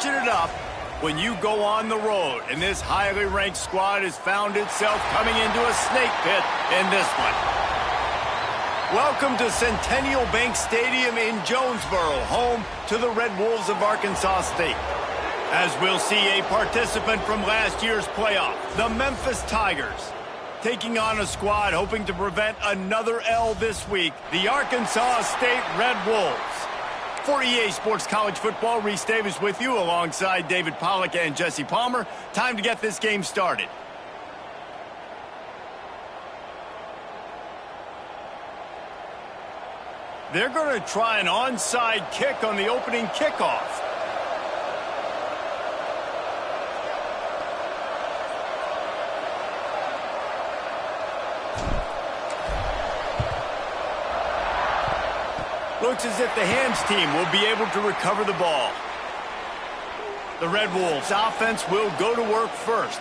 switching it up when you go on the road. And this highly ranked squad has found itself coming into a snake pit in this one. Welcome to Centennial Bank Stadium in Jonesboro, home to the Red Wolves of Arkansas State. As we'll see a participant from last year's playoff, the Memphis Tigers, taking on a squad hoping to prevent another L this week, the Arkansas State Red Wolves. For EA Sports College Football, Reese Davis with you alongside David Pollack and Jesse Palmer. Time to get this game started. They're going to try an onside kick on the opening kickoff. Looks as if the Hams team will be able to recover the ball. The Red Wolves offense will go to work first.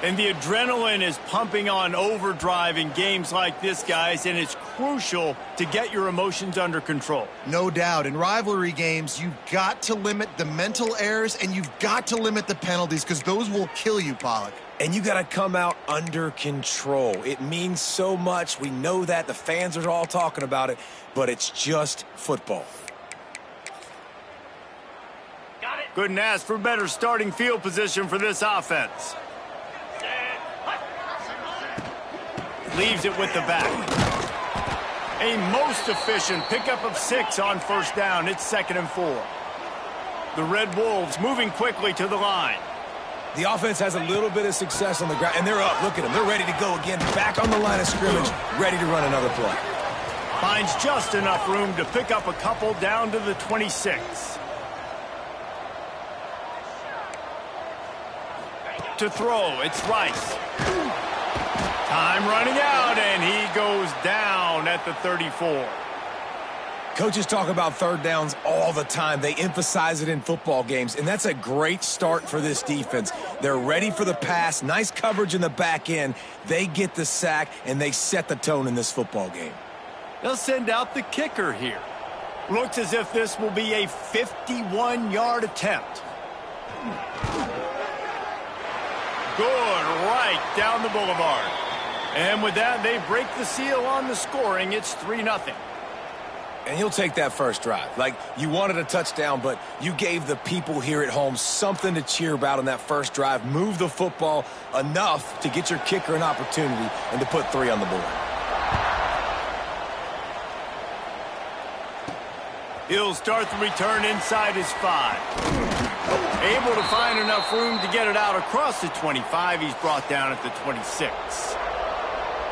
And the adrenaline is pumping on overdrive in games like this, guys, and it's crucial to get your emotions under control. No doubt. In rivalry games, you've got to limit the mental errors and you've got to limit the penalties because those will kill you, Pollack. And you got to come out under control. It means so much. We know that. The fans are all talking about it, but it's just football. Got it. Couldn't ask for better starting field position for this offense. Leaves it with the back. A most efficient pickup of 6 on first down. It's 2nd and 4. The Red Wolves moving quickly to the line. The offense has a little bit of success on the ground, and they're up. Look at them. They're ready to go again. Back on the line of scrimmage, ready to run another play. Finds just enough room to pick up a couple down to the 26. To throw, it's Rice. Time running out, and he goes down at the 34. Coaches talk about third downs all the time. They emphasize it in football games, and that's a great start for this defense. They're ready for the pass, nice coverage in the back end. They get the sack, and they set the tone in this football game. They'll send out the kicker here. Looks as if this will be a 51-yard attempt. Good, right down the boulevard. And with that, they break the seal on the scoring. It's 3-0. And you'll take that first drive. Like, you wanted a touchdown, but you gave the people here at home something to cheer about on that first drive. Move the football enough to get your kicker an opportunity and to put 3 on the board. He'll start the return inside his 5. Able to find enough room to get it out across the 25. He's brought down at the 26.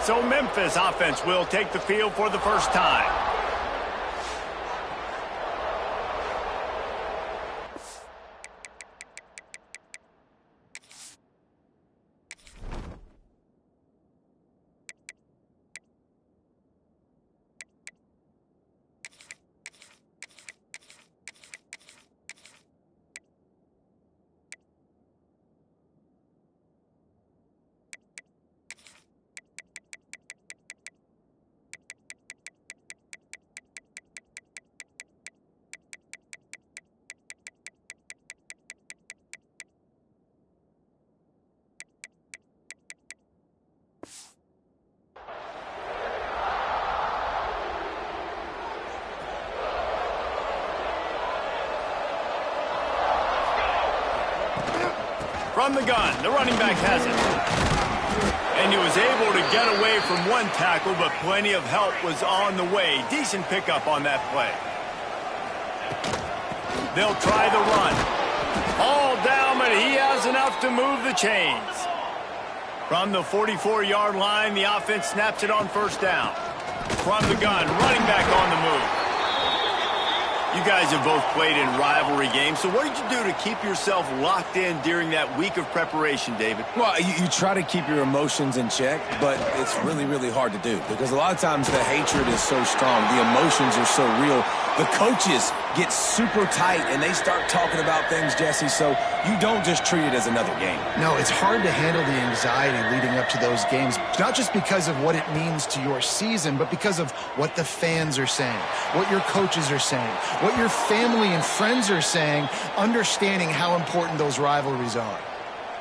So Memphis offense will take the field for the first time. From the gun, the running back has it. And he was able to get away from one tackle, but plenty of help was on the way. Decent pickup on that play. They'll try the run. All down, but he has enough to move the chains. From the 44-yard line, the offense snaps it on first down. From the gun, running back on the move. You guys have both played in rivalry games, so what did you do to keep yourself locked in during that week of preparation, David? Well, you try to keep your emotions in check, but it's really, really hard to do because a lot of times the hatred is so strong, the emotions are so real, The coaches get super tight, and they start talking about things, Jesse, so you don't just treat it as another game. No, it's hard to handle the anxiety leading up to those games, not just because of what it means to your season, but because of what the fans are saying, what your coaches are saying, what your family and friends are saying, understanding how important those rivalries are.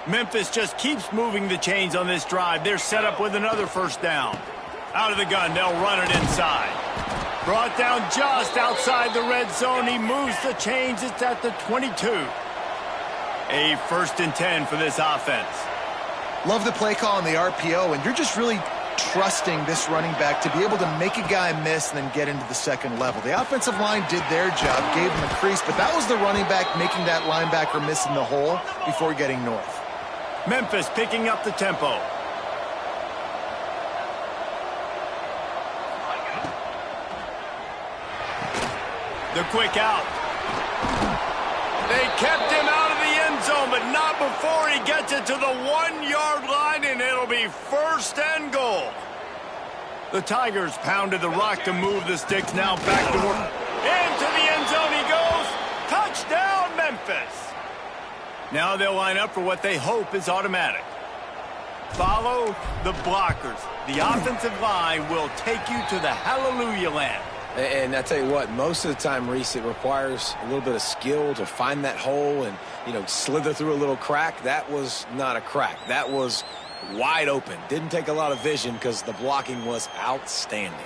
Memphis just keeps moving the chains on this drive. They're set up with another first down. Out of the gun, they'll run it inside. Brought down just outside the red zone. He moves the chains. It's at the 22. A 1st and 10 for this offense. Love the play call on the RPO, and you're just really trusting this running back to be able to make a guy miss and then get into the second level. The offensive line did their job, gave him a crease, but that was the running back making that linebacker miss in the hole before getting north. Memphis picking up the tempo. The quick out. They kept him out of the end zone, but not before he gets it to the 1-yard line, and it'll be 1st and goal. The Tigers pounded the rock to move the sticks. Now back to work. Into the end zone he goes. Touchdown, Memphis. Now they'll line up for what they hope is automatic. Follow the blockers. The offensive line will take you to the hallelujah land. And I tell you what, most of the time, Reese, it requires a little bit of skill to find that hole and, slither through a little crack. That was not a crack. That was wide open. Didn't take a lot of vision because the blocking was outstanding.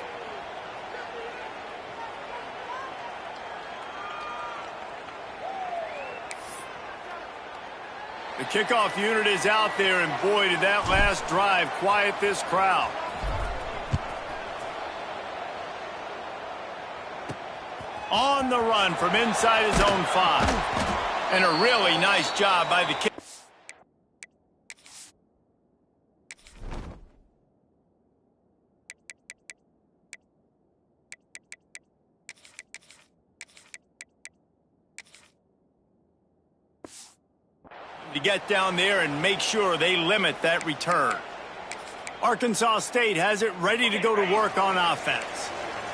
The kickoff unit is out there, and boy, did that last drive quiet this crowd. On the run from inside his own 5. And a really nice job by the kick. To get down there and make sure they limit that return. Arkansas State has it ready to go to work on offense.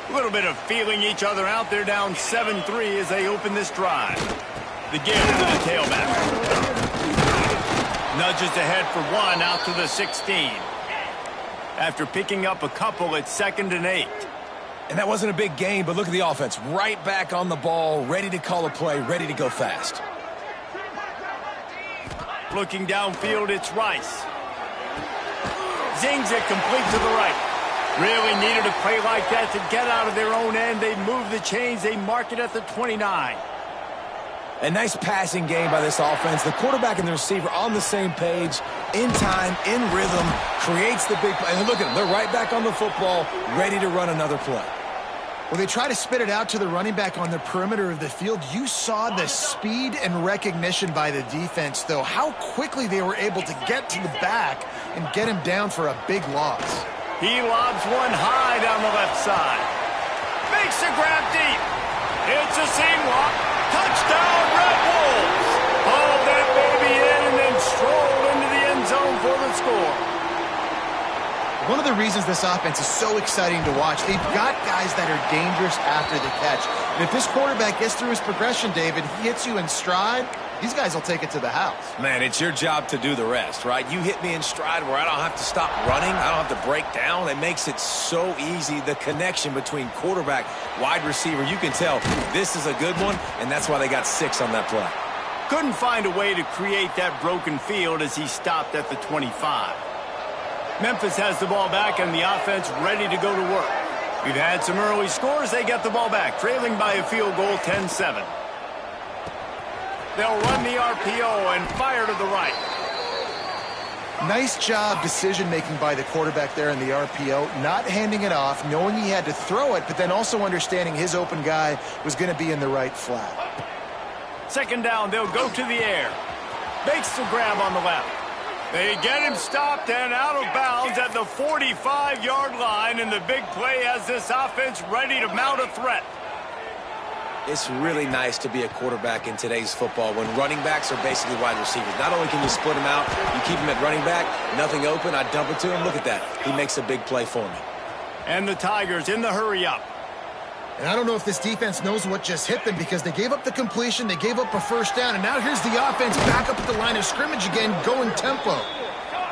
A little bit of feeling each other out. They're down 7-3 as they open this drive. The give to the tailback. Nudges ahead for 1 out to the 16. After picking up a couple, it's 2nd and 8. And that wasn't a big gain, but look at the offense. Right back on the ball, ready to call a play, ready to go fast. Looking downfield, it's Rice. Zings it complete to the right. Really needed a play like that to get out of their own end. They move the chains. They mark it at the 29. A nice passing game by this offense. The quarterback and the receiver on the same page, in time, in rhythm, creates the big play. And look at them. They're right back on the football, ready to run another play. Well, they try to spit it out to the running back on the perimeter of the field. You saw the speed and recognition by the defense, though, how quickly they were able to get to the back and get him down for a big loss. He lobs one high down the left side. Makes a grab deep. It's a seam walk. Touchdown, Red Wolves. Haul that baby in and then stroll into the end zone for the score. One of the reasons this offense is so exciting to watch, they've got guys that are dangerous after the catch. And if this quarterback gets through his progression, David, he hits you in stride, these guys will take it to the house. Man, it's your job to do the rest, right? You hit me in stride where I don't have to stop running. I don't have to break down. It makes it so easy. The connection between quarterback, wide receiver, you can tell this is a good one, and that's why they got 6 on that play. Couldn't find a way to create that broken field as he stopped at the 25. Memphis has the ball back and the offense ready to go to work. We've had some early scores. They get the ball back, trailing by a field goal 10-7. They'll run the RPO and fire to the right. Nice job decision-making by the quarterback there in the RPO, not handing it off, knowing he had to throw it, but then also understanding his open guy was going to be in the right flat. 2nd down, they'll go to the air. Makes the grab on the left. They get him stopped and out of bounds at the 45-yard line, and the big play has this offense ready to mount a threat. It's really nice to be a quarterback in today's football when running backs are basically wide receivers. Not only can you split them out, you keep them at running back, nothing open, I dump it to him. Look at that. He makes a big play for me. And the Tigers in the hurry up. And I don't know if this defense knows what just hit them because they gave up the completion, they gave up a first down, and now here's the offense back up at the line of scrimmage again, going tempo.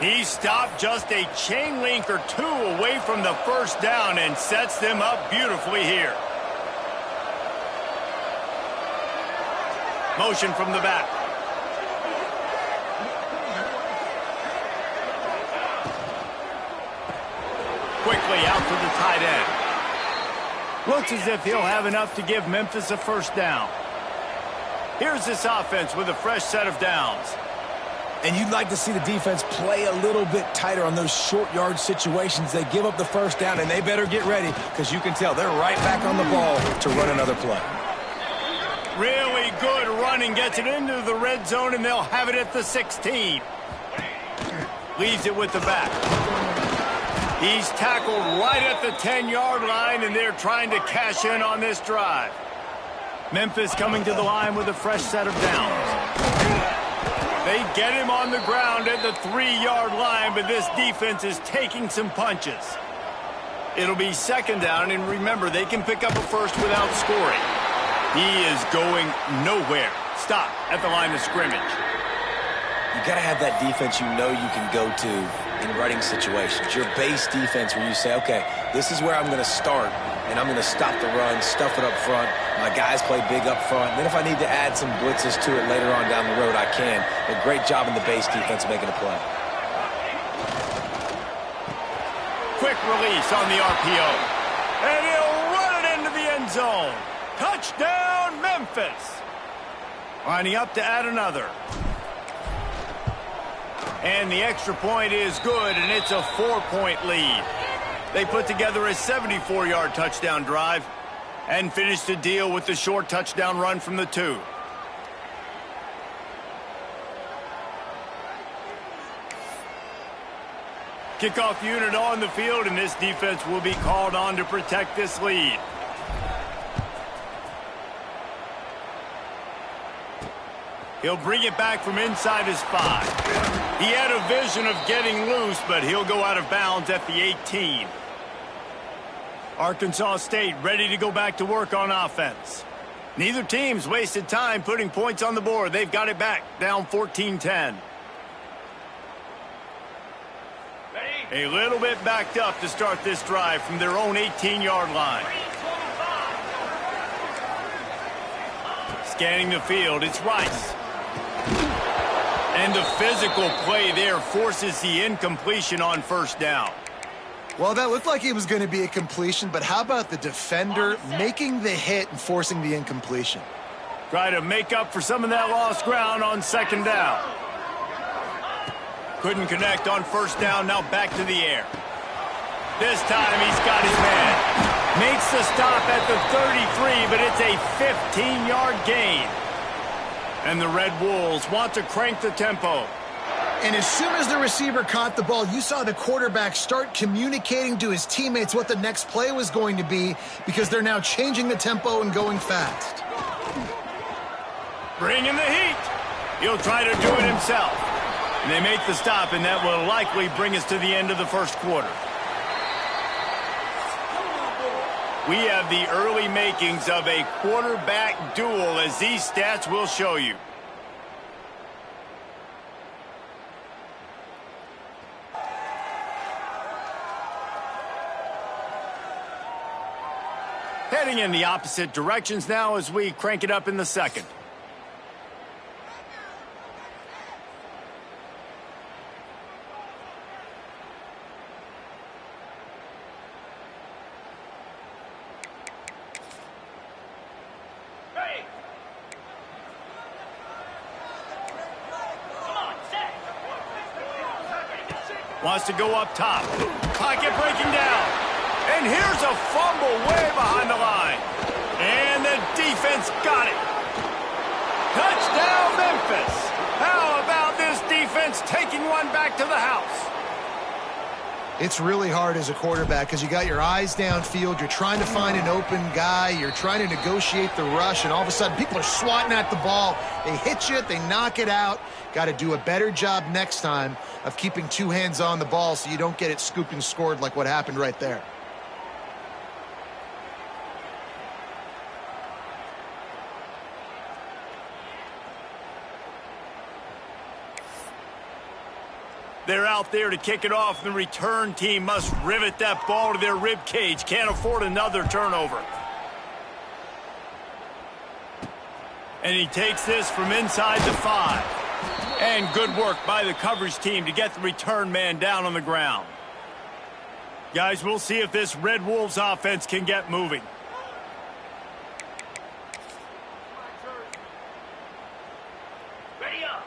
He stopped just a chain link or two away from the first down and sets them up beautifully here. Motion from the back. Quickly out to the tight end. Looks as if he'll have enough to give Memphis a first down. Here's this offense with a fresh set of downs. And you'd like to see the defense play a little bit tighter on those short yard situations. They give up the first down, and they better get ready because you can tell they're right back on the ball to run another play. Really good running, gets it into the red zone, and they'll have it at the 16. Leaves it with the back. He's tackled right at the 10-yard line, and they're trying to cash in on this drive. Memphis coming to the line with a fresh set of downs. They get him on the ground at the 3-yard line, but this defense is taking some punches. It'll be second down, and remember, they can pick up a first without scoring. He is going nowhere. Stop at the line of scrimmage. You got to have that defense you know you can go to in running situations. Your base defense where you say, okay, this is where I'm going to start, and I'm going to stop the run, stuff it up front. My guys play big up front. Then if I need to add some blitzes to it later on down the road, I can. A great job in the base defense making a play. Quick release on the RPO. And he'll run it into the end zone. Touchdown, Memphis. Lining up to add another. And the extra point is good, and it's a 4-point lead. They put together a 74-yard touchdown drive and finished the deal with the short touchdown run from the 2. Kickoff unit on the field, and this defense will be called on to protect this lead. He'll bring it back from inside his 5. He had a vision of getting loose, but he'll go out of bounds at the 18. Arkansas State ready to go back to work on offense. Neither team's wasted time putting points on the board. They've got it back, down 14-10. A little bit backed up to start this drive from their own 18-yard line. Scanning the field, it's Rice. And the physical play there forces the incompletion on first down. Well, that looked like it was going to be a completion, but how about the defender making the hit and forcing the incompletion? Try to make up for some of that lost ground on second down. Couldn't connect on first down, now back to the air. This time he's got his man. Makes the stop at the 33, but it's a 15-yard gain. And the Red Wolves want to crank the tempo. And as soon as the receiver caught the ball, you saw the quarterback start communicating to his teammates what the next play was going to be because they're now changing the tempo and going fast. Bringing the heat. He'll try to do it himself. And they make the stop, and that will likely bring us to the end of the first quarter. We have the early makings of a quarterback duel, as these stats will show you. Heading in the opposite directions now as we crank it up in the second. Wants to go up top. Pocket breaking down. And here's a fumble way behind the line. And the defense got it. Touchdown, Memphis. How about this defense taking one back to the house? It's really hard as a quarterback because you got your eyes downfield. You're trying to find an open guy. You're trying to negotiate the rush, and all of a sudden people are swatting at the ball. They hit you. They knock it out. Got to do a better job next time of keeping two hands on the ball so you don't get it scooped and scored like what happened right there. They're out there to kick it off. The return team must rivet that ball to their rib cage. Can't afford another turnover. And he takes this from inside the 5. And good work by the coverage team to get the return man down on the ground. Guys, we'll see if this Red Wolves offense can get moving. Ready up.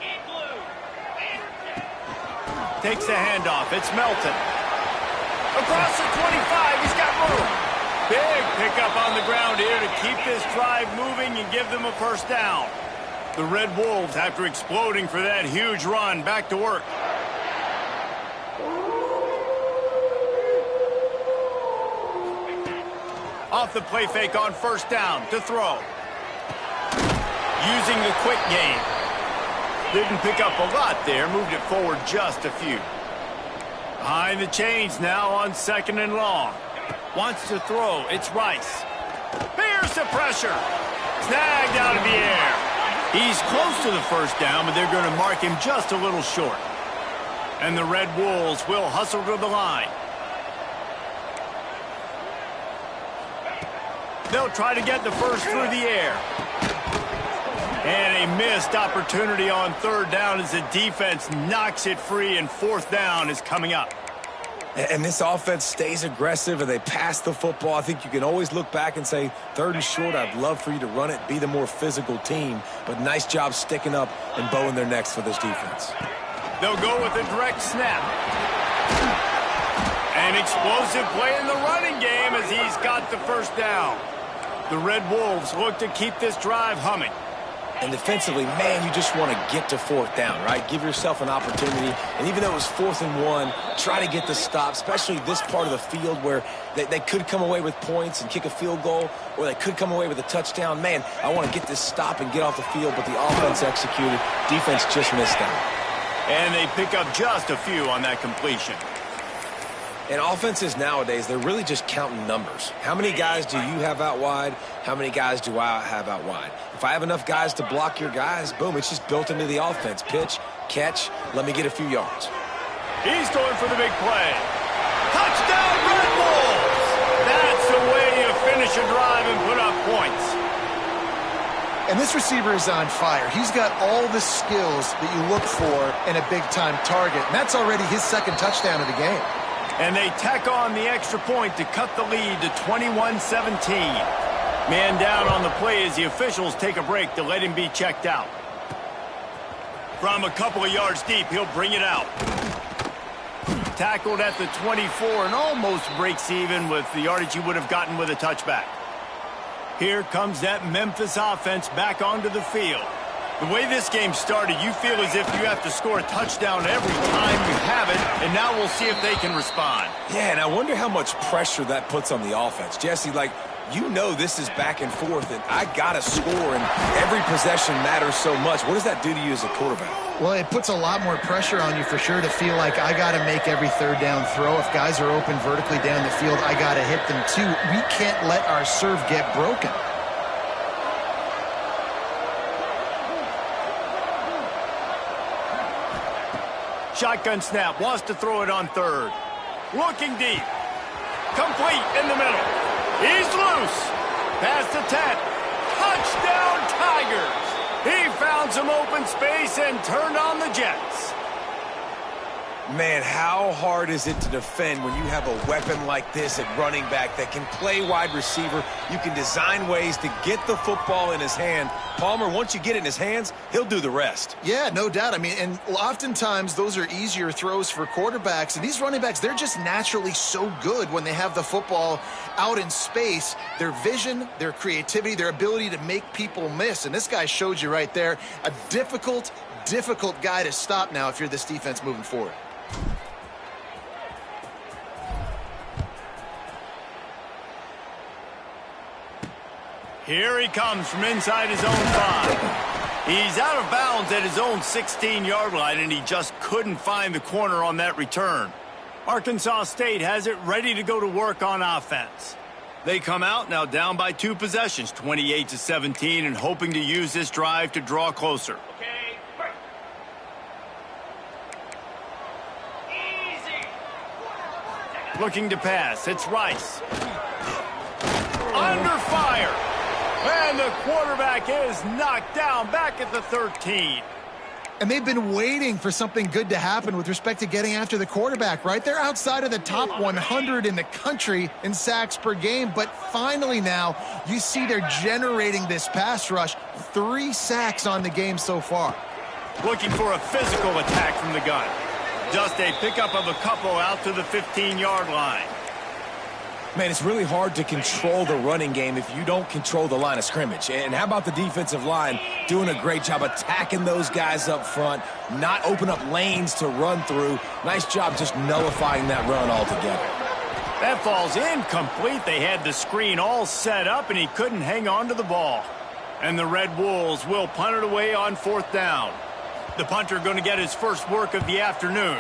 In blue. Takes the handoff. It's Melton. Across the 25. He's got room. Big pickup on the ground here to keep this drive moving and give them a first down. The Red Wolves, after exploding for that huge run, back to work. Off the play fake on first down to throw. Using the quick game. Didn't pick up a lot there, moved it forward just a few. Behind the chains now on 2nd and long. Wants to throw. It's Rice. Bears the pressure. Snagged out of the air. He's close to the first down, but they're going to mark him just a little short. And the Red Wolves will hustle to the line. They'll try to get the first through the air. And a missed opportunity on 3rd down as the defense knocks it free, and 4th down is coming up. And this offense stays aggressive and they pass the football. I think you can always look back and say, 3rd and short, I'd love for you to run it, be the more physical team. But nice job sticking up and bowing their necks for this defense. They'll go with a direct snap. An explosive play in the running game as he's got the first down. The Red Wolves look to keep this drive humming. And defensively, man, you just want to get to 4th down, right? Give yourself an opportunity. And even though it was 4th and 1, try to get the stop, especially this part of the field where they could come away with points and kick a field goal, or they could come away with a touchdown. Man, I want to get this stop and get off the field, but the offense executed. Defense just missed out. And they pick up just a few on that completion. And offenses nowadays, they're really just counting numbers. How many guys do you have out wide? How many guys do I have out wide? If I have enough guys to block your guys, boom, it's just built into the offense. Pitch, catch, let me get a few yards. He's going for the big play. Touchdown, Red Wolves! That's the way you finish a drive and put up points. And this receiver is on fire. He's got all the skills that you look for in a big-time target. And that's already his 2nd touchdown of the game. And they tack on the extra point to cut the lead to 21-17. Man down on the play as the officials take a break to let him be checked out. From a couple of yards deep, he'll bring it out. Tackled at the 24 and almost breaks even with the yardage he would have gotten with a touchback. Here comes that Memphis offense back onto the field. The way this game started, you feel as if you have to score a touchdown every time you have it, and now we'll see if they can respond. Yeah, and I wonder how much pressure that puts on the offense. Jesse, like, you know this is back and forth, and I got to score, and every possession matters so much. What does that do to you as a quarterback? Well, it puts a lot more pressure on you for sure to feel like I got to make every 3rd down throw. If guys are open vertically down the field, I got to hit them too. We can't let our serve get broken. Shotgun snap, wants to throw it on 3rd. Looking deep. Complete in the middle. He's loose. Past the 10. Touchdown, Tigers. He found some open space and turned on the Jets. Man, how hard is it to defend when you have a weapon like this at running back that can play wide receiver? You can design ways to get the football in his hand. Palmer, once you get it in his hands, he'll do the rest. Yeah, no doubt. I mean, and oftentimes those are easier throws for quarterbacks. And these running backs, they're just naturally so good when they have the football out in space. Their vision, their creativity, their ability to make people miss. And this guy showed you right there, a difficult guy to stop now if you're this defense moving forward. Here he comes from inside his own 5. He's out of bounds at his own 16-yard line, and he just couldn't find the corner on that return. Arkansas State has it ready to go to work on offense. They come out now down by 2 possessions, 28-17, and hoping to use this drive to draw closer. Okay, break. Easy. Looking to pass, it's Rice. Under fire. And the quarterback is knocked down back at the 13. And they've been waiting for something good to happen with respect to getting after the quarterback, right? They're outside of the top 100 in the country in sacks per game, but finally now you see they're generating this pass rush. 3 sacks on the game so far. Looking for a physical attack from the gun. Just a pickup of a couple out to the 15-yard line. Man, it's really hard to control the running game if you don't control the line of scrimmage. And how about the defensive line doing a great job attacking those guys up front, not open up lanes to run through. Nice job just nullifying that run altogether. That falls incomplete. They had the screen all set up, and he couldn't hang on to the ball. And the Red Wolves will punt it away on 4th down. The punter going to get his first work of the afternoon.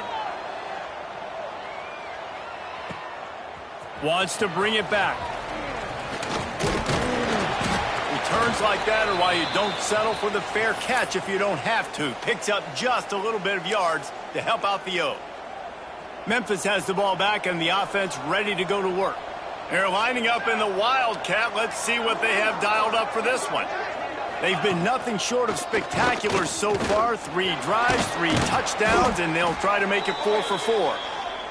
Wants to bring it back. Returns like that are why you don't settle for the fair catch if you don't have to. Picks up just a little bit of yards to help out the O. Memphis has the ball back and the offense ready to go to work. They're lining up in the Wildcat. Let's see what they have dialed up for this one. They've been nothing short of spectacular so far. 3 drives, 3 touchdowns, and they'll try to make it 4 for 4.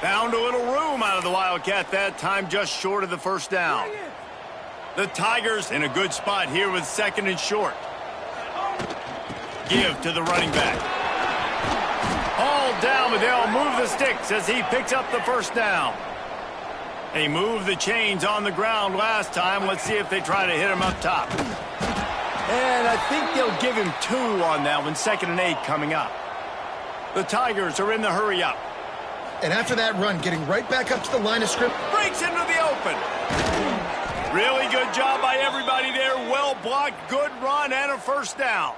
Found a little room out of the Wildcat that time, just short of the first down. The Tigers in a good spot here with 2nd and short. Give to the running back. Hauled down, but they'll move the sticks as he picks up the first down. They moved the chains on the ground last time. Let's see if they try to hit him up top. And I think they'll give him 2 on that one, 2nd and 8 coming up. The Tigers are in the hurry up. And after that run, getting right back up to the line of scrimmage. Breaks into the open. Really good job by everybody there. Well blocked, good run, and a first down.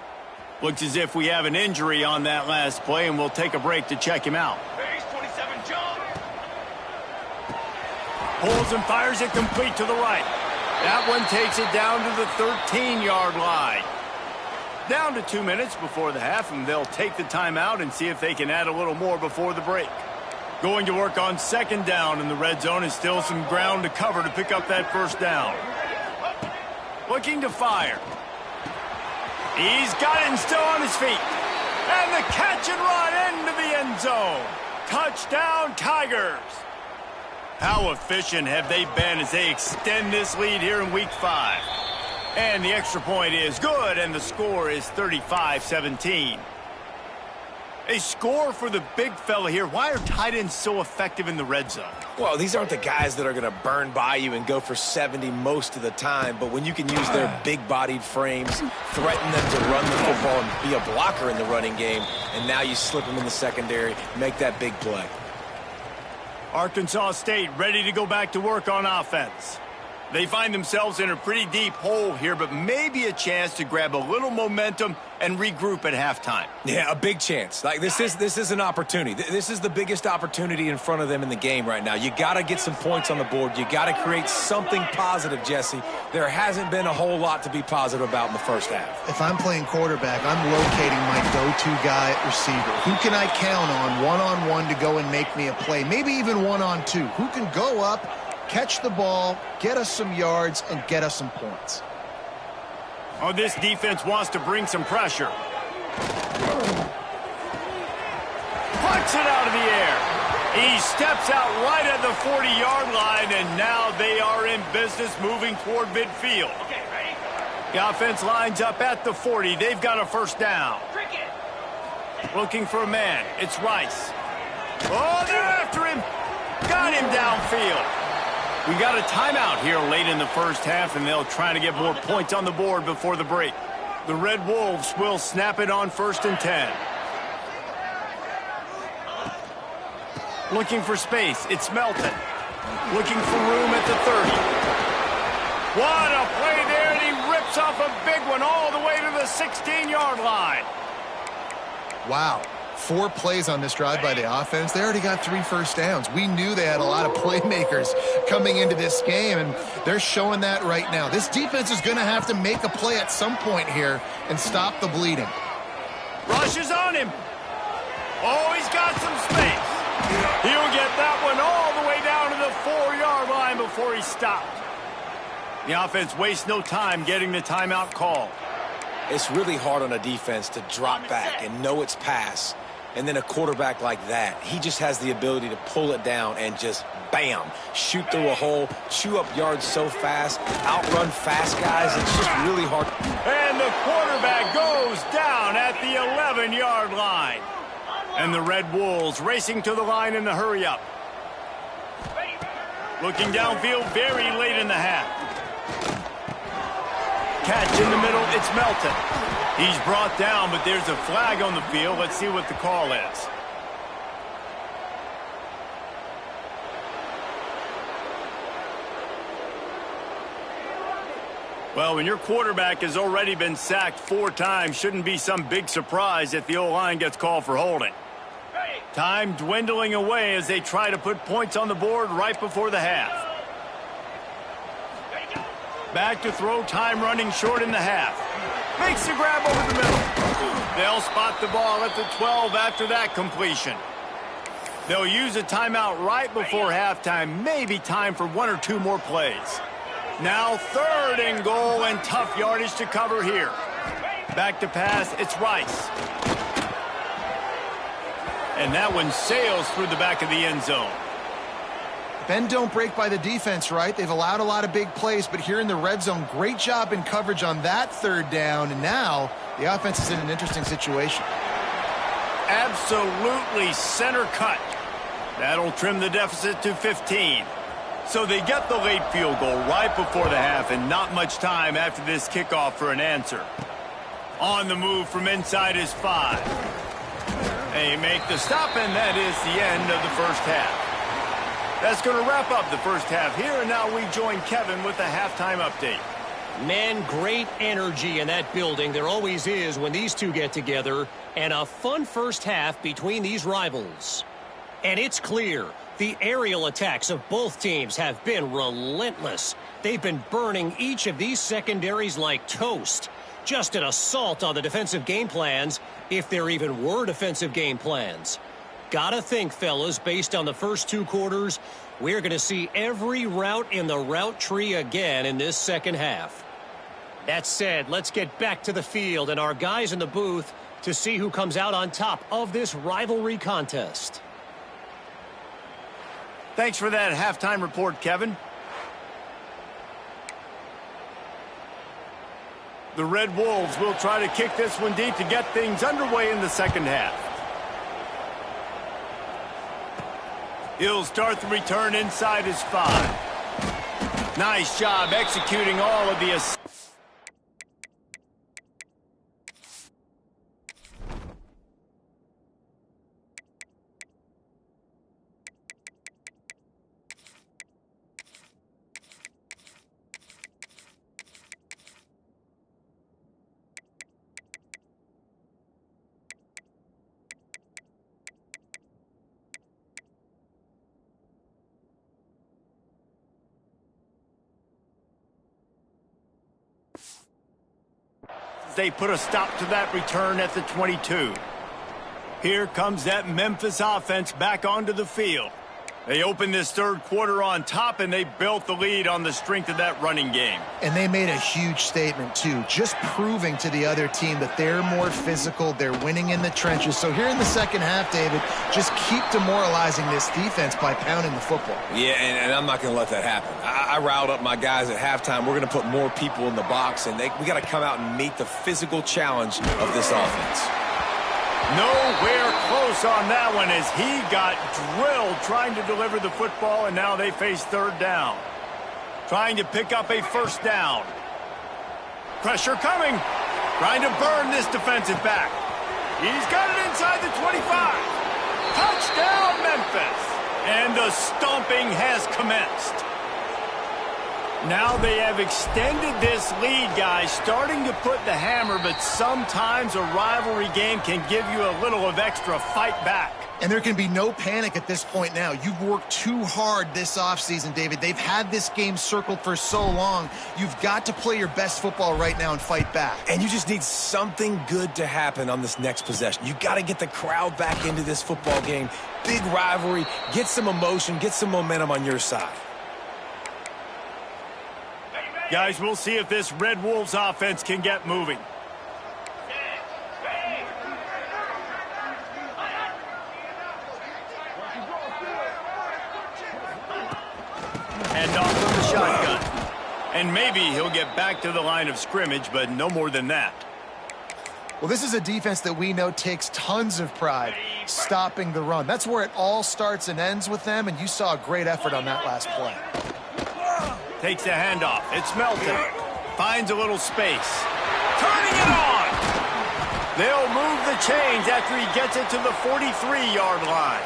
Looks as if we have an injury on that last play, and we'll take a break to check him out. Base 27, jump. Pulls and fires it complete to the right. That one takes it down to the 13-yard line. Down to 2 minutes before the half, and they'll take the timeout and see if they can add a little more before the break. Going to work on 2nd down in the red zone is still some ground to cover to pick up that first down. Looking to fire. He's got it and still on his feet. And the catch and run into the end zone. Touchdown, Tigers. How efficient have they been as they extend this lead here in Week 5? And the extra point is good, and the score is 35-17. A score for the big fella here. Why are tight ends so effective in the red zone? Well, these aren't the guys that are going to burn by you and go for 70 most of the time, but when you can use their big-bodied frames, threaten them to run the football and be a blocker in the running game, and now you slip them in the secondary, make that big play. Arkansas State ready to go back to work on offense. They find themselves in a pretty deep hole here, but maybe a chance to grab a little momentum and regroup at halftime. Yeah, a big chance. Like this is an opportunity. This is the biggest opportunity in front of them in the game right now. You got to get some points on the board. You got to create something positive, Jesse. There hasn't been a whole lot to be positive about in the first half. If I'm playing quarterback, I'm locating my go-to guy at receiver. Who can I count on one-on-one to go and make me a play? Maybe even one-on-two. Who can go up, catch the ball, get us some yards, and get us some points? Oh, this defense wants to bring some pressure. Puts it out of the air. He steps out right at the 40-yard line, and now they are in business moving toward midfield. Okay, ready? The offense lines up at the 40. They've got a first down. Cricket. Looking for a man. It's Rice. Oh, they're after him. Got him downfield. We got a timeout here late in the first half, and they'll try to get more points on the board before the break. The Red Wolves will snap it on 1st and 10. Looking for space. It's Melton. Looking for room at the 30. What a play there, and he rips off a big one all the way to the 16-yard line. Wow. 4 plays on this drive by the offense. They already got 3 first downs. We knew they had a lot of playmakers coming into this game, and they're showing that right now. This defense is going to have to make a play at some point here and stop the bleeding. Rushes on him. Oh, he's got some space. He'll get that one all the way down to the 4-yard line before he stopped. The offense wastes no time getting the timeout call. It's really hard on a defense to drop back and know it's pass. And then a quarterback like that, he just has the ability to pull it down and just, bam, shoot through a hole, chew up yards so fast, outrun fast guys. It's just really hard. And the quarterback goes down at the 11-yard line. And the Red Wolves racing to the line in the hurry-up. Looking downfield very late in the half. Catch in the middle, it's Melton. He's brought down, but there's a flag on the field. Let's see what the call is. Well, when your quarterback has already been sacked 4 times, shouldn't be some big surprise if the O-line gets called for holding. Time dwindling away as they try to put points on the board right before the half. Back to throw, time running short in the half. Makes the grab over the middle. They'll spot the ball at the 12 after that completion. They'll use a timeout right before halftime. Maybe time for 1 or 2 more plays. Now 3rd and goal and tough yardage to cover here. Back to pass, it's Rice. And that one sails through the back of the end zone. Bend don't break by the defense, right? They've allowed a lot of big plays, but here in the red zone, great job in coverage on that 3rd down, and now the offense is in an interesting situation. Absolutely center cut. That'll trim the deficit to 15. So they get the late field goal right before the half, and not much time after this kickoff for an answer. On the move from inside is 5. They make the stop, and that is the end of the first half. That's going to wrap up the first half here, and now we join Kevin with the halftime update. Man, great energy in that building. There always is when these two get together, and a fun first half between these rivals. And it's clear, the aerial attacks of both teams have been relentless. They've been burning each of these secondaries like toast. Just an assault on the defensive game plans, if there even were defensive game plans. Gotta think, fellas, based on the first 2 quarters, we're going to see every route in the route tree again in this second half. That said, let's get back to the field and our guys in the booth to see who comes out on top of this rivalry contest. Thanks for that halftime report, Kevin. The Red Wolves will try to kick this one deep to get things underway in the second half. He'll start the return inside his 5. Nice job executing all of the assignments. They put a stop to that return at the 22. Here comes that Memphis offense back onto the field. They opened this 3rd quarter on top, and they built the lead on the strength of that running game. And they made a huge statement, too, just proving to the other team that they're more physical, they're winning in the trenches. So here in the second half, David, just keep demoralizing this defense by pounding the football. Yeah, and I'm not going to let that happen. I riled up my guys at halftime. We're going to put more people in the box, and we got to come out and meet the physical challenge of this offense. Nowhere close on that one as he got drilled trying to deliver the football, and now they face 3rd down. Trying to pick up a first down. Pressure coming. Trying to burn this defensive back. He's got it inside the 25. Touchdown, Memphis. And the stomping has commenced. Now they have extended this lead, guys, starting to put the hammer, but sometimes a rivalry game can give you a little of extra fight back. And there can be no panic at this point now. You've worked too hard this offseason, David. They've had this game circled for so long. You've got to play your best football right now and fight back. And you just need something good to happen on this next possession. You got to get the crowd back into this football game. Big rivalry. Get some emotion. Get some momentum on your side. Guys, we'll see if this Red Wolves offense can get moving. Hand off from the shotgun. And maybe he'll get back to the line of scrimmage, but no more than that. Well, this is a defense that we know takes tons of pride stopping the run. That's where it all starts and ends with them, and you saw a great effort on that last play. Takes the handoff. It's Melton. Finds a little space. Turning it on! They'll move the chains after he gets it to the 43-yard line.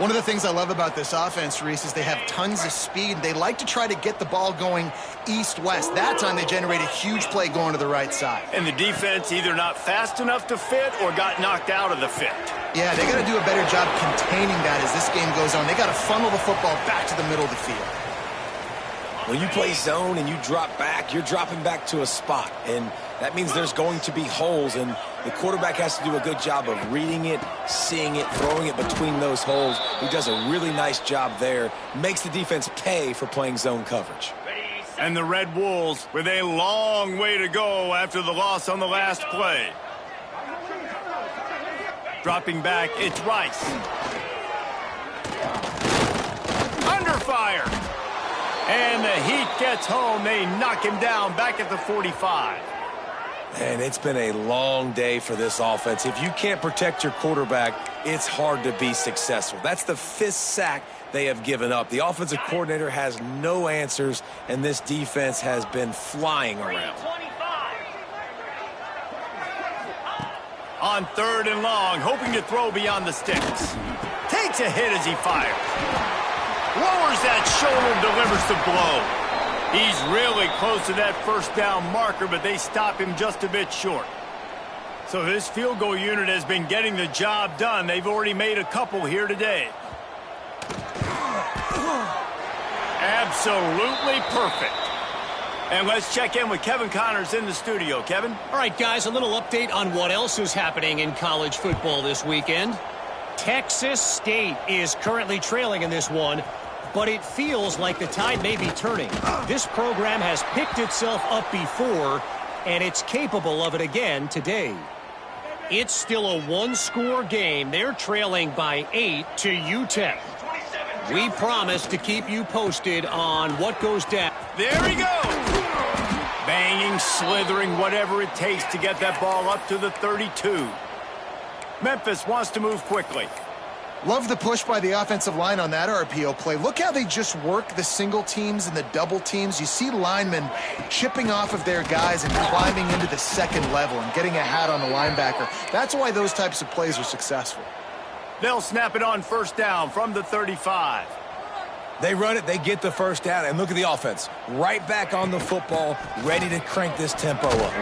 One of the things I love about this offense, Reese, is they have tons of speed. They like to try to get the ball going east-west. That time they generate a huge play going to the right side. And the defense either not fast enough to fit or got knocked out of the fit. Yeah, they got to do a better job containing that as this game goes on. They got to funnel the football back to the middle of the field. When you play zone and you drop back, you're dropping back to a spot. And that means there's going to be holes, and the quarterback has to do a good job of reading it, seeing it, throwing it between those holes. He does a really nice job there. Makes the defense pay for playing zone coverage. And the Red Wolves with a long way to go after the loss on the last play. Dropping back, it's Rice. Under fire. And the Heat gets home. They knock him down back at the 45. And it's been a long day for this offense. If you can't protect your quarterback, it's hard to be successful. That's the 5th sack they have given up. The offensive coordinator has no answers, and this defense has been flying around. On 3rd and long, hoping to throw beyond the sticks. Takes a hit as he fires. Lowers that shoulder, delivers the blow. He's really close to that first down marker, but they stop him just a bit short. So this field goal unit has been getting the job done. They've already made a couple here today. Absolutely perfect. And let's check in with Kevin Connors in the studio. Kevin? All right, guys, a little update on what else is happening in college football this weekend. Texas State is currently trailing in this one, but it feels like the tide may be turning. This program has picked itself up before, and it's capable of it again today. It's still a one-score game. They're trailing by 8 to UTEP. We promise to keep you posted on what goes down. There he goes! Banging, slithering, whatever it takes to get that ball up to the 32. Memphis wants to move quickly. Love the push by the offensive line on that RPO play. Look how they just work the single teams and the double teams. You see linemen chipping off of their guys and climbing into the second level and getting a hat on the linebacker. That's why those types of plays are successful. They'll snap it on 1st down from the 35. They run it, they get the 1st down, and look at the offense. Right back on the football, ready to crank this tempo up.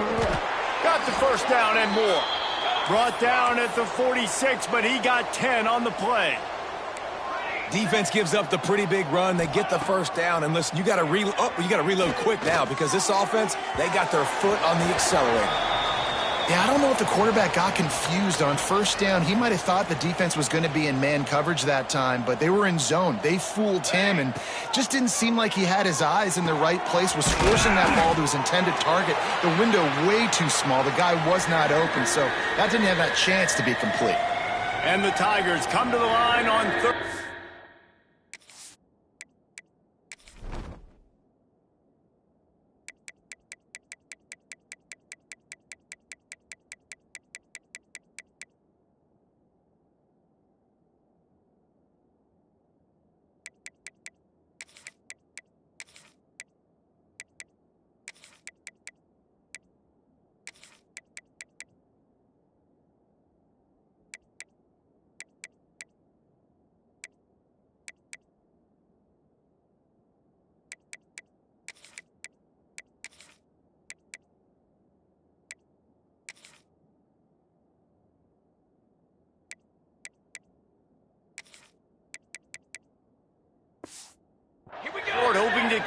Got the 1st down and more. Brought down at the 46, but he got 10 on the play. Defense gives up the pretty big run. They get the 1st down, and listen, you got to reload quick now because this offense, they got their foot on the accelerator. Yeah, I don't know if the quarterback got confused on 1st down. He might have thought the defense was going to be in man coverage that time, but they were in zone. They fooled him and just didn't seem like he had his eyes in the right place, was forcing that ball to his intended target. The window way too small. The guy was not open, so that didn't have that chance to be complete. And the Tigers come to the line on 3rd.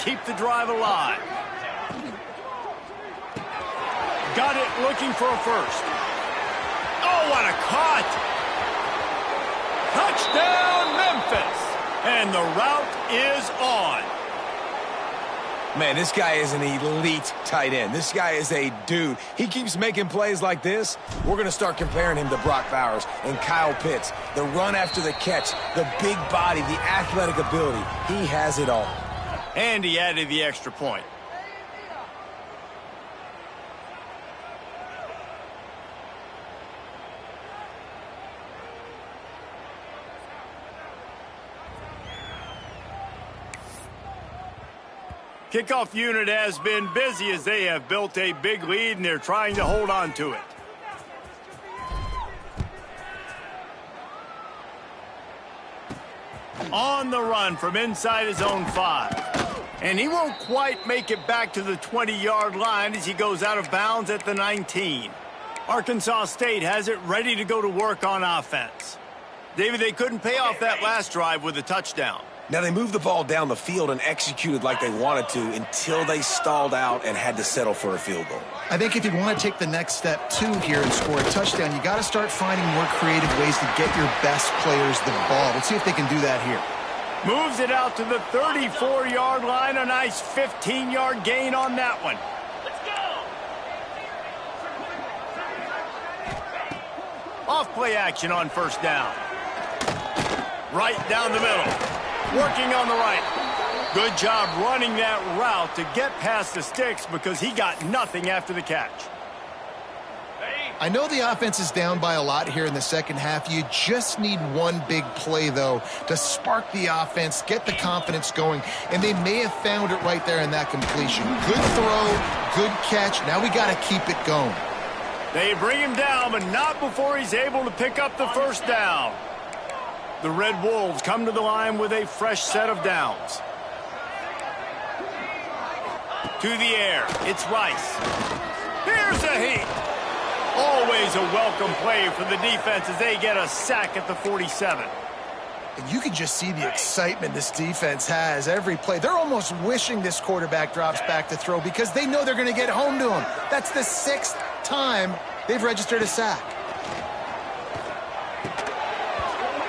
keep the drive alive. Got it looking for a first. Oh, what a cut! Touchdown, Memphis! And the route is on. Man, this guy is an elite tight end. This guy is a dude. He keeps making plays like this. We're going to start comparing him to Brock Bowers and Kyle Pitts. The run after the catch, the big body, the athletic ability. He has it all. And he added the extra point. Kickoff unit has been busy as they have built a big lead and they're trying to hold on to it. On the run from inside his own 5. And he won't quite make it back to the 20-yard line as he goes out of bounds at the 19. Arkansas State has it ready to go to work on offense. David, they couldn't pay off that last drive with a touchdown. Now, they moved the ball down the field and executed like they wanted to until they stalled out and had to settle for a field goal. I think if you want to take the next step, too, here and score a touchdown, you got to start finding more creative ways to get your best players the ball. Let's see if they can do that here. Moves it out to the 34-yard line. A nice 15-yard gain on that one. Let's go! Off play action on first down. Right down the middle. Working on the right. Good job running that route to get past the sticks because he got nothing after the catch. I know the offense is down by a lot here in the second half. You just need one big play, though, to spark the offense, get the confidence going, and they may have found it right there in that completion. Good throw, good catch. Now we got to keep it going. They bring him down, but not before he's able to pick up the first down. The Red Wolves come to the line with a fresh set of downs. To the air, it's Rice. Here's a heat. Always a welcome play for the defense as they get a sack at the 47. And you can just see the excitement this defense has every play. They're almost wishing this quarterback drops back to throw because they know they're going to get home to him. That's the 6th time they've registered a sack.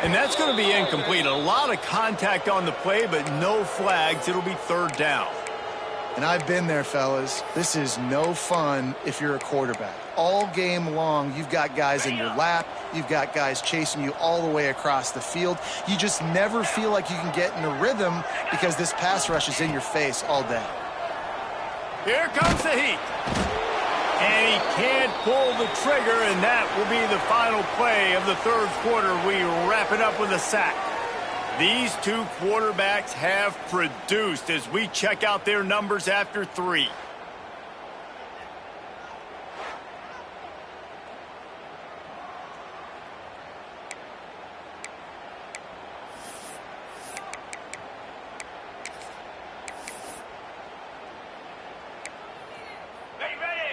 And that's going to be incomplete. A lot of contact on the play, but no flags. It'll be third down. And I've been there, fellas. This is no fun if you're a quarterback. All game long, you've got guys in your lap. You've got guys chasing you all the way across the field. You just never feel like you can get in a rhythm because this pass rush is in your face all day. Here comes the heat. And he can't pull the trigger, and that will be the final play of the third quarter. We wrap it up with a sack. These two quarterbacks have produced as we check out their numbers after 3.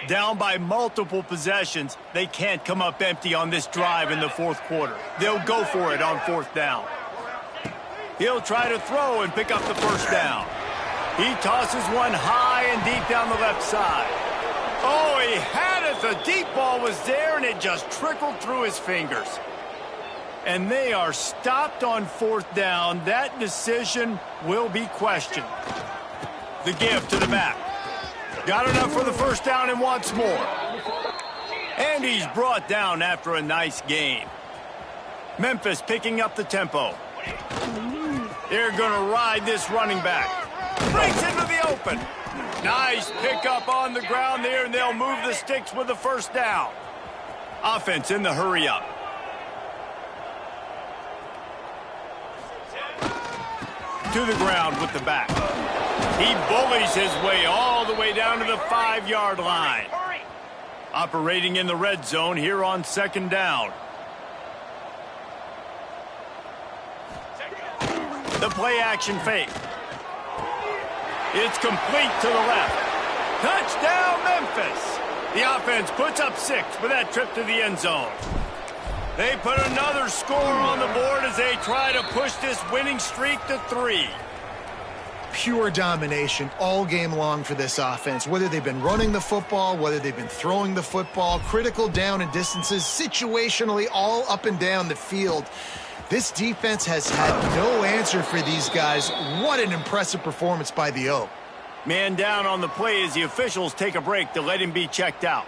Down by multiple possessions, they can't come up empty on this drive in the fourth quarter. They'll go for it on fourth down. He'll try to throw and pick up the first down. He tosses one high and deep down the left side. Oh, he had it. The deep ball was there, and it just trickled through his fingers. And they are stopped on fourth down. That decision will be questioned. The give to the back. Got enough for the first down and wants more. And he's brought down after a nice gain. Memphis picking up the tempo. They're going to ride this running back. Breaks into the open. Nice pickup on the ground there, and they'll move the sticks with the first down. Offense in the hurry-up. To the ground with the back. He bullies his way all the way down to the 5-yard line. Operating in the red zone here on second down. The play action fake. It's complete to the left. Touchdown, Memphis. The offense puts up 6 with that trip to the end zone. They put another score on the board as they try to push this winning streak to 3. pure domination all game long for this offense. Whether they've been running the football, whether they've been throwing the football, critical down and distances, situationally all up and down the field. This defense has had no answer for these guys. What an impressive performance by the O. Man down on the play as the officials take a break to let him be checked out.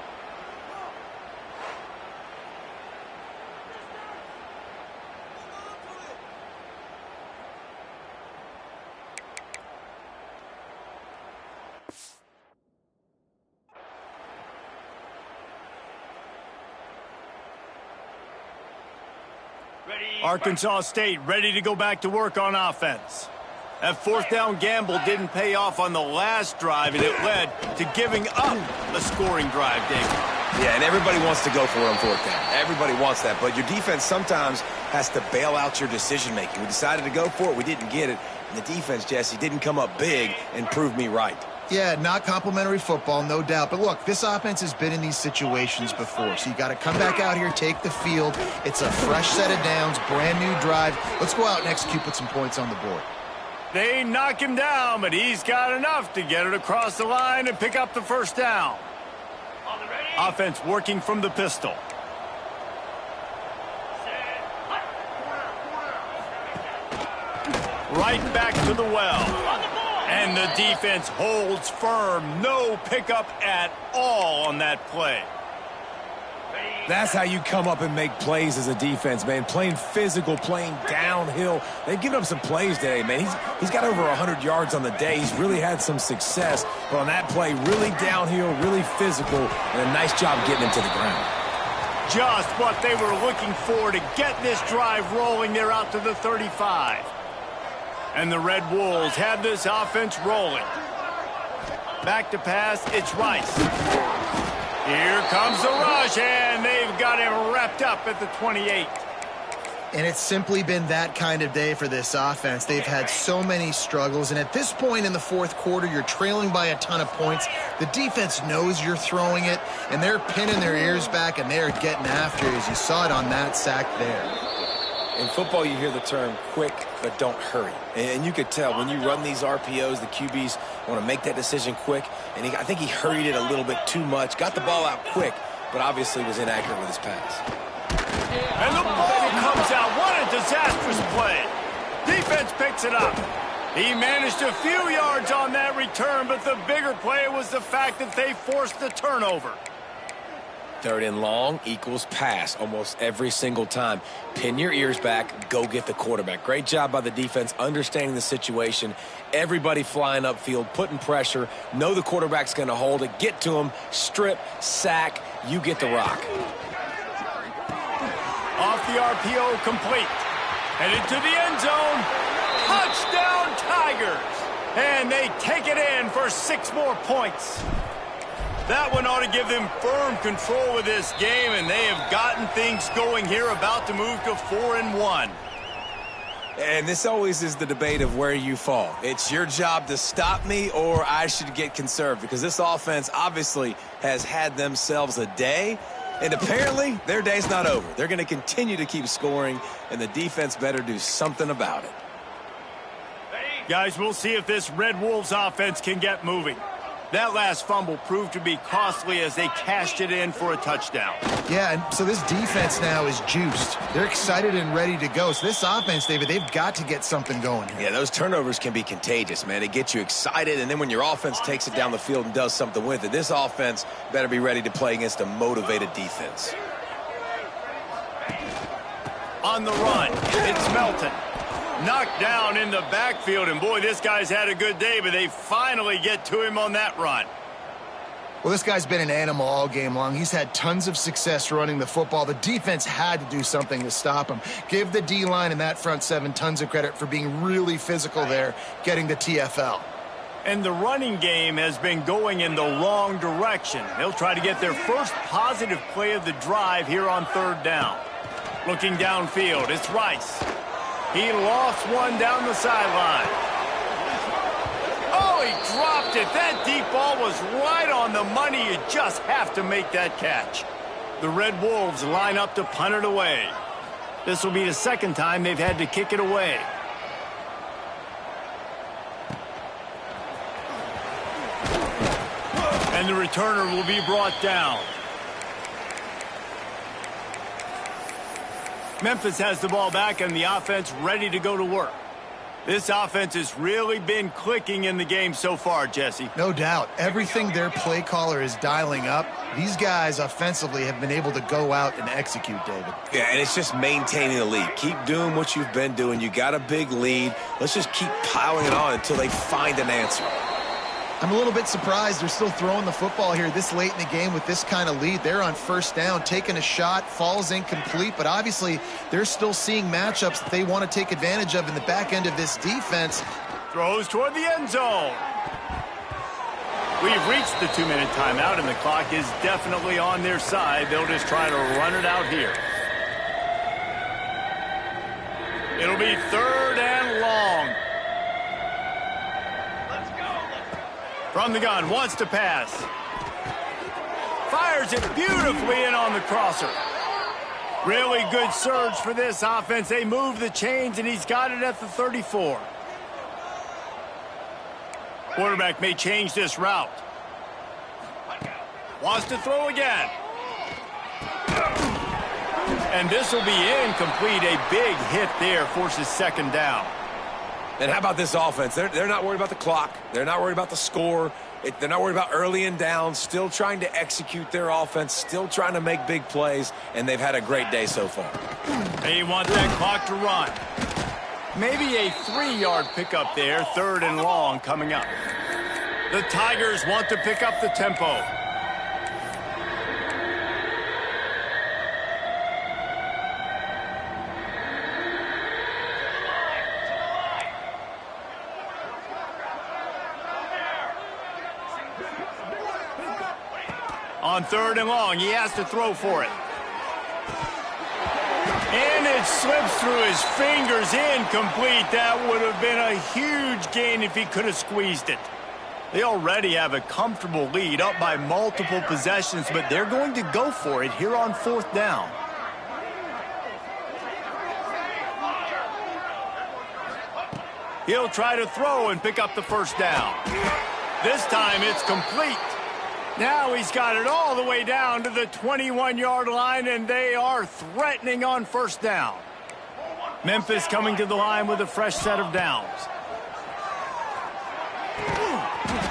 Arkansas State ready to go back to work on offense. That fourth down gamble didn't pay off on the last drive, and it led to giving up a scoring drive, David. Yeah, and everybody wants to go for it on fourth down. Everybody wants that, but your defense sometimes has to bail out your decision-making. We decided to go for it. We didn't get it. And the defense, Jesse, didn't come up big and prove me right. Yeah, not complimentary football, no doubt. But look, this offense has been in these situations before. So you got to come back out here, take the field. It's a fresh set of downs, brand new drive. Let's go out and execute, put some points on the board. They knock him down, but he's got enough to get it across the line and pick up the first down. Offense working from the pistol. Right back to the well. And the defense holds firm. No pickup at all on that play. That's how you come up and make plays as a defense, man. Playing physical, playing downhill. They've given up some plays today, man. He's got over 100 yards on the day. He's really had some success. But on that play, really downhill, really physical, and a nice job getting him to the ground. Just what they were looking for to get this drive rolling. They're out to the 35. And the Red Wolves have this offense rolling. Back to pass, it's Rice. Here comes the rush, and they've got him wrapped up at the 28. And it's simply been that kind of day for this offense. They've had so many struggles, and at this point in the fourth quarter, you're trailing by a ton of points. The defense knows you're throwing it, and they're pinning their ears back, and they're getting after it, as you saw it on that sack there. In football, you hear the term quick, but don't hurry. And you could tell when you run these RPOs, the QBs want to make that decision quick. And I think he hurried it a little bit too much. Got the ball out quick, but obviously was inaccurate with his pass. And the ball comes out. What a disastrous play. Defense picks it up. He managed a few yards on that return, but the bigger play was the fact that they forced the turnover. Third and long equals pass almost every single time. Pin your ears back, go get the quarterback. Great job by the defense, understanding the situation. Everybody flying upfield, putting pressure. Know the quarterback's going to hold it. Get to him, strip, sack. You get the rock. Off the RPO, complete. Headed to the end zone. Touchdown, Tigers. And they take it in for 6 more points. That one ought to give them firm control of this game, and they have gotten things going here, about to move to 4-1. And this always is the debate of where you fall. It's your job to stop me, or I should get conserved, because this offense obviously has had themselves a day, and apparently their day's not over. They're going to continue to keep scoring, and the defense better do something about it. Guys, we'll see if this Red Wolves offense can get moving. That last fumble proved to be costly as they cashed it in for a touchdown. Yeah, and so this defense now is juiced. They're excited and ready to go. So this offense, David, they've got to get something going here. Yeah, those turnovers can be contagious, man. They get you excited, and then when your offense takes it down the field and does something with it, this offense better be ready to play against a motivated defense. On the run, it's Melton. Knocked down in the backfield, and boy, this guy's had a good day, but they finally get to him on that run. Well, this guy's been an animal all game long. He's had tons of success running the football. The defense had to do something to stop him. Give the D-line and that front seven tons of credit for being really physical there, getting the TFL. And the running game has been going in the wrong direction. They'll try to get their first positive play of the drive here on 3rd down. Looking downfield, it's Rice. He lost one down the sideline. Oh, he dropped it. That deep ball was right on the money. You just have to make that catch. The Red Wolves line up to punt it away. This will be the second time they've had to kick it away. And the returner will be brought down. Memphis has the ball back and the offense ready to go to work. This offense has really been clicking in the game so far, Jesse. No doubt. Everything their play caller is dialing up, these guys offensively have been able to go out and execute, David. Yeah, and it's just maintaining the lead. Keep doing what you've been doing. You got a big lead. Let's just keep piling it on until they find an answer. I'm a little bit surprised they're still throwing the football here this late in the game with this kind of lead. They're on first down, taking a shot, falls incomplete, but obviously they're still seeing matchups that they want to take advantage of in the back end of this defense. Throws toward the end zone. We've reached the 2-minute timeout, and the clock is definitely on their side. They'll just try to run it out here. It'll be 3rd and long. From the gun, wants to pass. Fires it beautifully in on the crosser. Really good surge for this offense. They move the chains, and he's got it at the 34. Quarterback may change this route. Wants to throw again. And this will be incomplete. A big hit there forces 2nd down. And how about this offense? They're not worried about the clock. They're not worried about the score. They're not worried about early and down. Still trying to execute their offense. Still trying to make big plays. And they've had a great day so far. They want that clock to run. Maybe a 3-yard pickup there. 3rd and long coming up. The Tigers want to pick up the tempo. On 3rd and long, he has to throw for it. And it slips through his fingers, incomplete. That would have been a huge gain if he could have squeezed it. They already have a comfortable lead, up by multiple possessions, but they're going to go for it here on 4th down. He'll try to throw and pick up the 1st down. This time it's complete. Now he's got it all the way down to the 21-yard line, and they are threatening on 1st down. Memphis coming to the line with a fresh set of downs.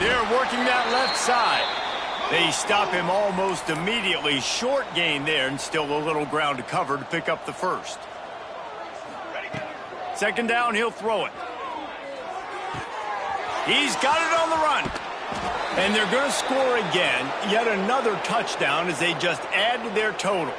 They're working that left side. They stop him almost immediately. Short gain there, and still a little ground to cover to pick up the 1st. 2nd down, he'll throw it. He's got it on the run. And they're going to score again, yet another touchdown as they just add to their total.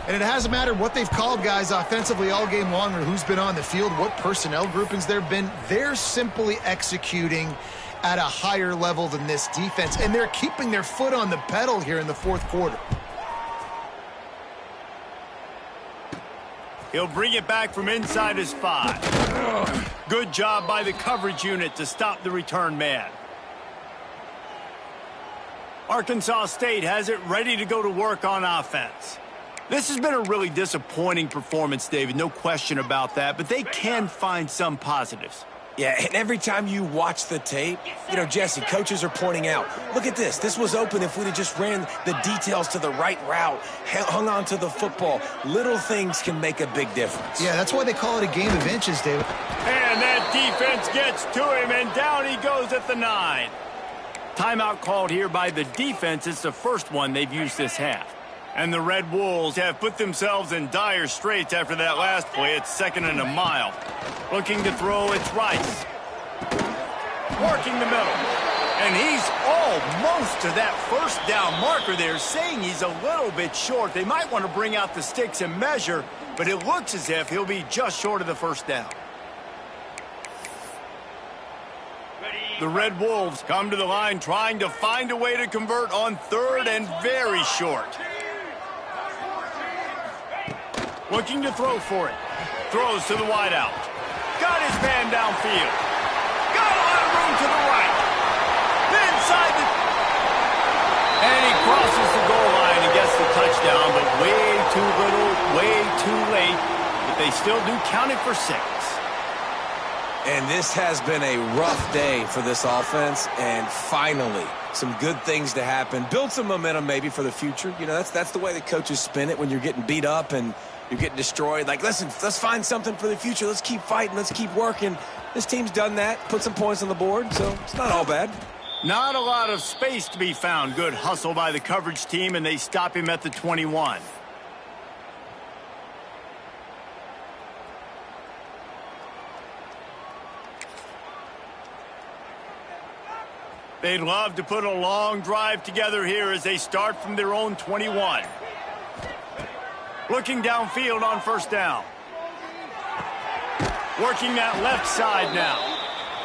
And it hasn't mattered what they've called guys offensively all game long or who's been on the field, what personnel groupings there have been. They're simply executing at a higher level than this defense, and they're keeping their foot on the pedal here in the 4th quarter. He'll bring it back from inside his 5. Good job by the coverage unit to stop the return man. Arkansas State has it ready to go to work on offense. This has been a really disappointing performance, David, no question about that, but they can find some positives. Yeah, and every time you watch the tape, you know, Jesse, coaches are pointing out, look at this. This was open if we'd have just ran the details to the right route, hung on to the football. Little things can make a big difference. Yeah, that's why they call it a game of inches, David. And that defense gets to him, and down he goes at the 9. Timeout called here by the defense. It's the first one they've used this half. And the Red Wolves have put themselves in dire straits after that last play. It's 2nd and a mile. Looking to throw, it's Rice. Working the middle. And he's almost to that 1st down marker there, saying he's a little bit short. They might want to bring out the sticks and measure, but it looks as if he'll be just short of the 1st down. The Red Wolves come to the line trying to find a way to convert on 3rd and very short. Looking to throw for it. Throws to the wideout. Got his man downfield. Got a lot of room to the right. Inside the... And he crosses the goal line and gets the touchdown, but way too little, way too late. But they still do count it for 6. And this has been a rough day for this offense, and finally, some good things to happen. Build some momentum maybe for the future. You know, that's the way the coaches spin it when you're getting beat up and you're getting destroyed. Like, listen, let's find something for the future. Let's keep fighting. Let's keep working. This team's done that, put some points on the board, so it's not all bad. Not a lot of space to be found. Good hustle by the coverage team, and they stop him at the 21. They'd love to put a long drive together here as they start from their own 21. Looking downfield on first down. Working that left side now.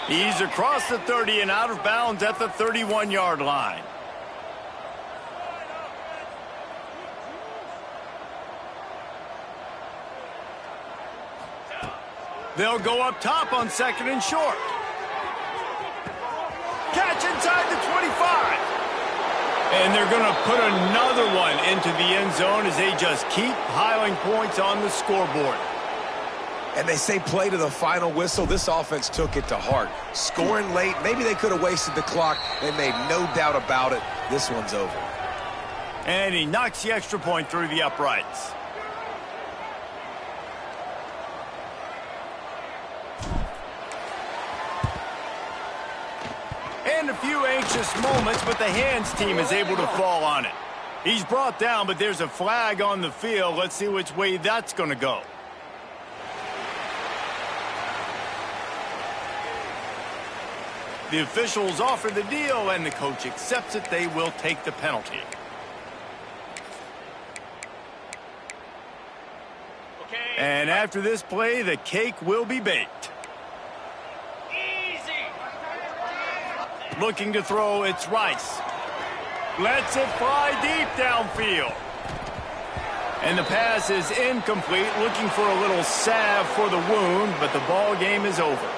He's across the 30 and out of bounds at the 31-yard line. They'll go up top on second and short. Catch inside the 25. And they're going to put another one into the end zone as they just keep piling points on the scoreboard. And they say play to the final whistle. This offense took it to heart. Scoring late, maybe they could have wasted the clock. They made no doubt about it. This one's over. And he knocks the extra point through the uprights. And a few anxious moments, but the hands team is able to fall on it. He's brought down, but there's a flag on the field. Let's see which way that's going to go. The officials offer the deal, and the coach accepts it. They will take the penalty. Okay. And after this play, the cake will be baked. Easy. Looking to throw, it's Rice. Lets it fly deep downfield. And the pass is incomplete, looking for a little salve for the wound, but the ball game is over.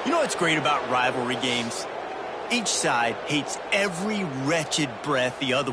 You know what's great about rivalry games? Each side hates every wretched breath the other